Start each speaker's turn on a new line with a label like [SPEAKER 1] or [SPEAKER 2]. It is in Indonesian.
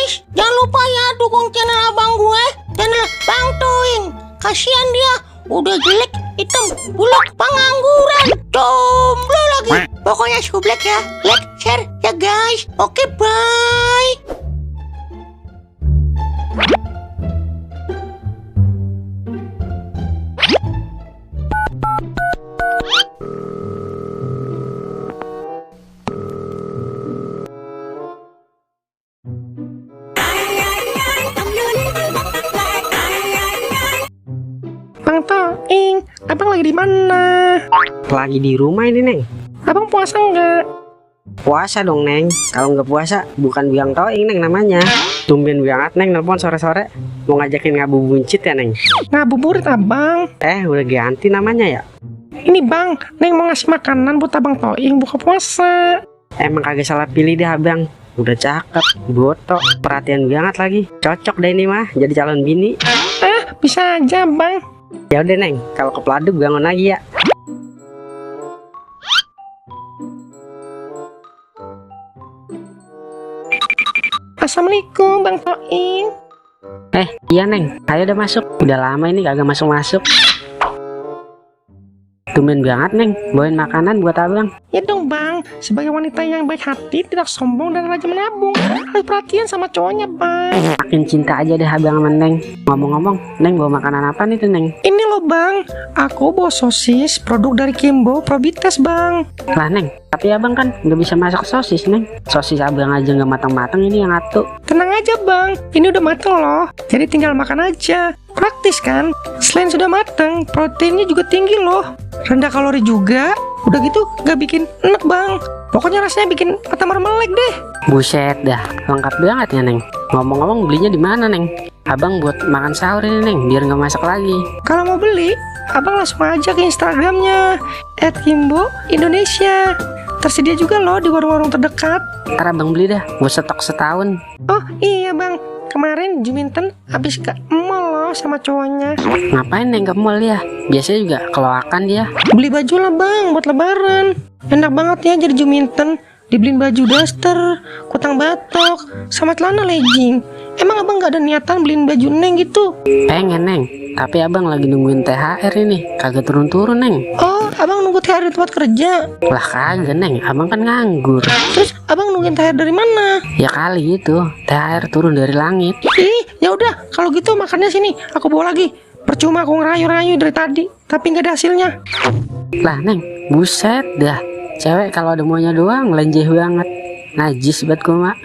[SPEAKER 1] guys, jangan lupa ya dukung channel abang gue, channel Bang Toing. Kasihan dia, udah jelek, hitam, buluk, pengangguran, jomblo lagi. Pokoknya sublek ya, like, share ya guys. Oke, bye.
[SPEAKER 2] Bang Toing, abang lagi di mana?
[SPEAKER 3] Lagi di rumah ini, Neng.
[SPEAKER 2] Abang puasa nggak?
[SPEAKER 3] Puasa dong, Neng. Kalau nggak puasa, bukan Biang Toing, Neng namanya. Tumben banget, Neng, nelpon sore-sore. Mau ngajakin ngabubuncit ya, Neng?
[SPEAKER 2] Ngabuburit abang.
[SPEAKER 3] Udah ganti namanya ya?
[SPEAKER 2] Ini bang, Neng mau ngasih makanan buat abang Toing buka puasa.
[SPEAKER 3] Emang kagak salah pilih deh, abang. Udah cakep, botok, perhatian banget lagi. Cocok deh ini mah, jadi calon bini.
[SPEAKER 2] Bisa aja bang.
[SPEAKER 3] Ya udah, Neng. Kalau ke Peladuk bangun lagi ya.
[SPEAKER 2] Assalamualaikum bang Toing.
[SPEAKER 3] Iya, Neng. Ayo udah masuk. Udah lama ini kagak masuk-masuk. Tumben banget, Neng. Bawain makanan buat abang.
[SPEAKER 2] Ya dong bang, sebagai wanita yang baik hati, tidak sombong dan rajin menabung, harus perhatian sama cowoknya bang.
[SPEAKER 3] Makin cinta aja deh abang sama Neng. Ngomong-ngomong, Neng bawa makanan apa nih tuh, Neng?
[SPEAKER 2] Ini loh bang, aku bawa sosis produk dari Kimbo Probites bang.
[SPEAKER 3] Lah, Neng, tapi abang kan nggak bisa masak sosis, Neng. Sosis abang aja nggak matang-matang, ini yang atuh.
[SPEAKER 2] Tenang aja bang, ini udah mateng loh, jadi tinggal makan aja. Praktis kan? Selain sudah mateng, proteinnya juga tinggi loh, rendah kalori juga. Udah gitu gak bikin enak bang. Pokoknya rasanya bikin mata mermelek deh.
[SPEAKER 3] Buset dah, lengkap banget ya, Neng. Ngomong-ngomong, belinya di mana, Neng? Abang buat makan sahur ini, Neng, biar nggak masak lagi.
[SPEAKER 2] Kalau mau beli, abang langsung aja ke Instagramnya @kimbo_indonesia. Tersedia juga loh di warung-warung terdekat.
[SPEAKER 3] Ntar abang beli dah, buat stok setahun.
[SPEAKER 2] Oh iya bang, kemarin Juminten habis ke mall loh sama cowoknya.
[SPEAKER 3] Ngapain, Neng, ke mall ya? Biasanya juga keloakan dia.
[SPEAKER 2] Beli baju lah bang buat lebaran. Enak banget ya jadi Juminten. Dibeliin baju daster, kutang batok, sama celana legging. Emang abang gak ada niatan beliin baju Neng gitu?
[SPEAKER 3] Pengen, Neng, tapi abang lagi nungguin THR ini. Kagak turun-turun, Neng.
[SPEAKER 2] Oh, abang nunggu THR di tempat kerja?
[SPEAKER 3] Lah kagak, Neng, abang kan nganggur.
[SPEAKER 2] Terus abang nungguin THR dari mana?
[SPEAKER 3] Ya kali itu, THR turun dari langit.
[SPEAKER 2] Ih, ya udah, kalau gitu makannya sini, aku bawa lagi. Percuma aku ngerayu-rayu dari tadi, tapi nggak ada hasilnya.
[SPEAKER 3] Lah, Neng, buset dah. Cewek kalau ada maunya doang lenjeh banget. Najis banget gua, Mak.